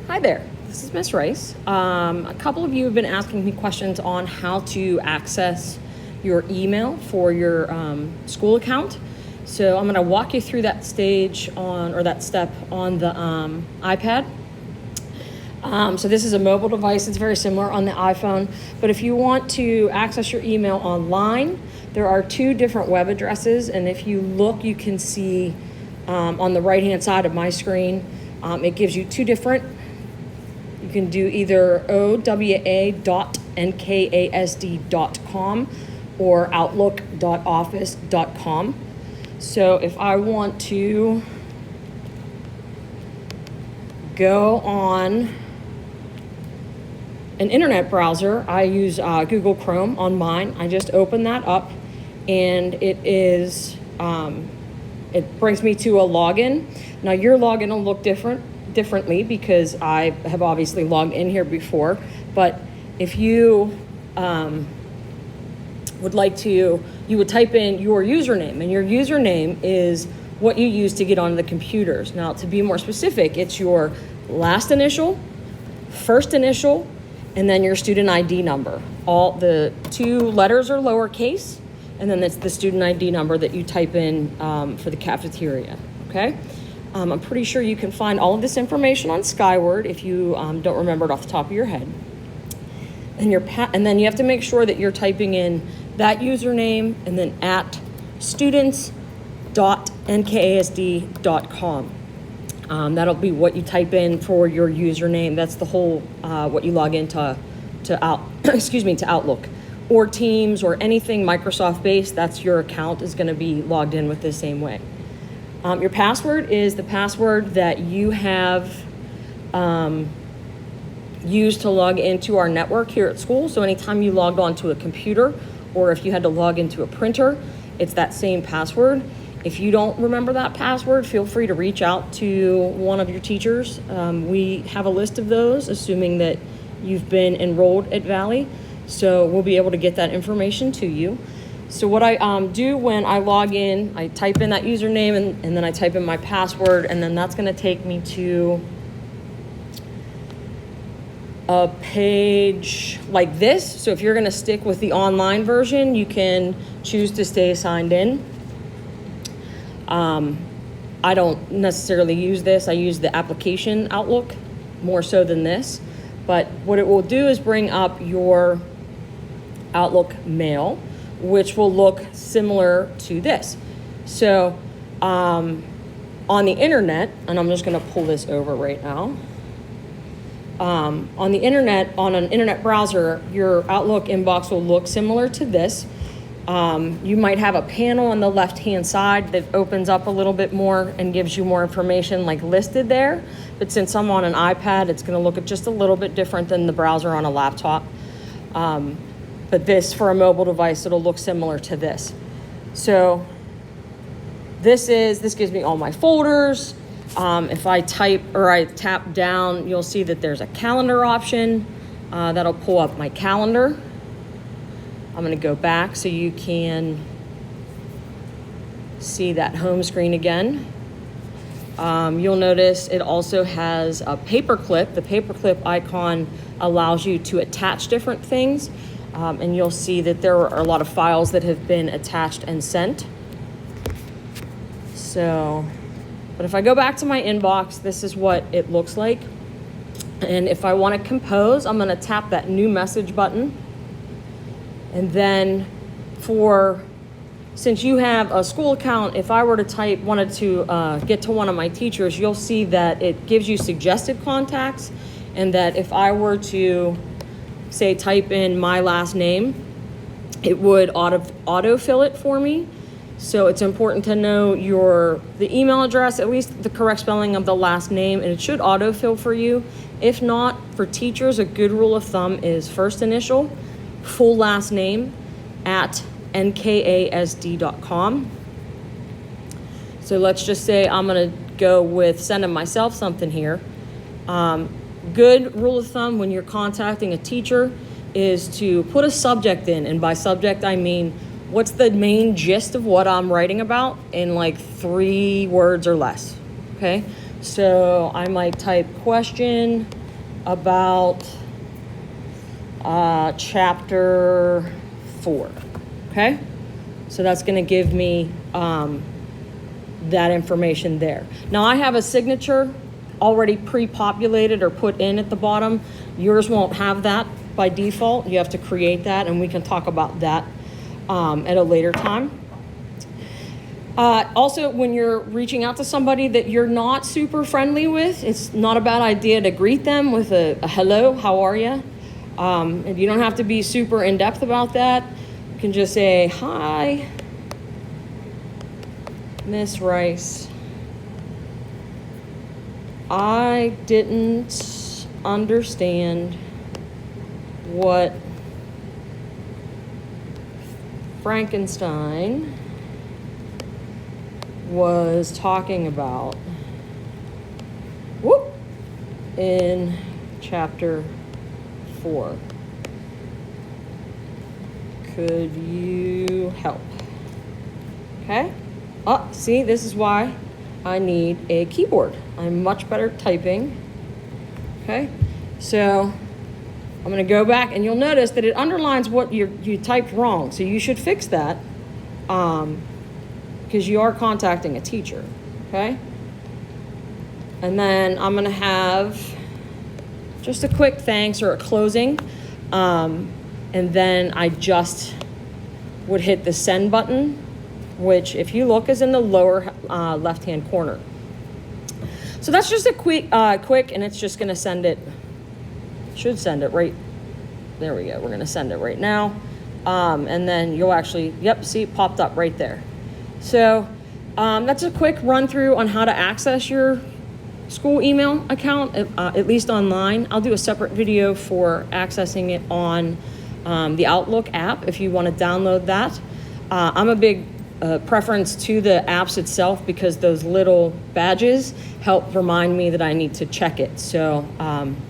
Hi there, this is Miss Rice. A couple of you have been asking me questions on how to access your email for your school account. So I'm going to walk you through that stage that step on the iPad. So this is a mobile device. It's very similar on the iPhone. But if you want to access your email online, there are two different web addresses. And if you look, you can see on the right-hand side of my screen, it gives you two different. You can do either owa.nkasd.com or outlook.office.com. So if I want to go on an internet browser, I use Google Chrome on mine. I just open that up and it brings me to a login. Now your login will look differently because I have obviously logged in here before, but if you would like to, you would type in your username, and your username is what you use to get onto the computers. Now, to be more specific, it's your last initial, first initial, and then your student ID number. All the two letters are lowercase, and then it's the student ID number that you type in for the cafeteria, okay? I'm pretty sure you can find all of this information on Skyward if you don't remember it off the top of your head. And then you have to make sure that you're typing in that username and then at students.nkasd.com. That'll be what you type in for your username. That's the whole what you log into Outlook or Teams or anything Microsoft based. That's your account is going to be logged in with the same way. Your password is the password that you have used to log into our network here at school. So anytime you logged onto a computer or if you had to log into a printer, it's that same password. If you don't remember that password, feel free to reach out to one of your teachers. We have a list of those, assuming that you've been enrolled at Valley. So we'll be able to get that information to you. So what I do when I log in, I type in that username and then I type in my password, and then that's going to take me to a page like this. So if you're going to stick with the online version, you can choose to stay signed in. I don't necessarily use this. I use the application Outlook more so than this. But what it will do is bring up your Outlook mail, which will look similar to this. So on the internet, and I'm just going to pull this over right now. On the internet, on an internet browser, your Outlook inbox will look similar to this. You might have a panel on the left-hand side that opens up a little bit more and gives you more information like listed there. But since I'm on an iPad, it's going to look just a little bit different than the browser on a laptop. But this, for a mobile device, it'll look similar to this. So this gives me all my folders. If I type or I tap down, you'll see that there's a calendar option. That'll pull up my calendar. I'm going to go back so you can see that home screen again. You'll notice it also has a paperclip. The paperclip icon allows you to attach different things. And you'll see that there are a lot of files that have been attached and sent. So, but if I go back to my inbox, this is what it looks like. And if I want to compose, I'm going to tap that new message button. And then since you have a school account, if I were to wanted to get to one of my teachers, you'll see that it gives you suggested contacts, and that if I were to say type in my last name, it would autofill it for me. So it's important to know the email address, at least the correct spelling of the last name, and it should autofill for you. If not, for teachers, a good rule of thumb is first initial, full last name at nkasd.com. So let's just say I'm going to go with sending myself something here. Good rule of thumb when you're contacting a teacher is to put a subject in. And by subject, I mean, what's the main gist of what I'm writing about in like 3 words or less, okay? So I might type question about chapter 4, okay? So that's gonna give me that information there. Now I have a signature already pre-populated or put in at the bottom. Yours won't have that by default. You have to create that, and we can talk about that at a later time. Also, when you're reaching out to somebody that you're not super friendly with, it's not a bad idea to greet them with a hello, how are you? And you don't have to be super in-depth about that. You can just say, hi, Miss Ryce. I didn't understand what Frankenstein was talking about in chapter 4. Could you help? Okay. Oh, see, this is why I need a keyboard. I'm much better at typing. Okay. So I'm going to go back, and you'll notice that it underlines what you typed wrong. So you should fix that because you are contacting a teacher. Okay. And then I'm going to have just a quick thanks or a closing. And then I just would hit the send button, which if you look is in the lower left-hand corner. So that's just a quick, and it's just going to send it, should send it right, there we go. We're going to send it right now. And then you'll actually, yep, see it popped up right there. So that's a quick run through on how to access your school email account, at least online. I'll do a separate video for accessing it on the Outlook app if you want to download that. I'm a big preference to the apps itself because those little badges help remind me that I need to check it. So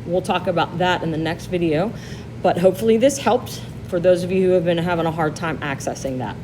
we'll talk about that in the next video. But hopefully this helped for those of you who have been having a hard time accessing that.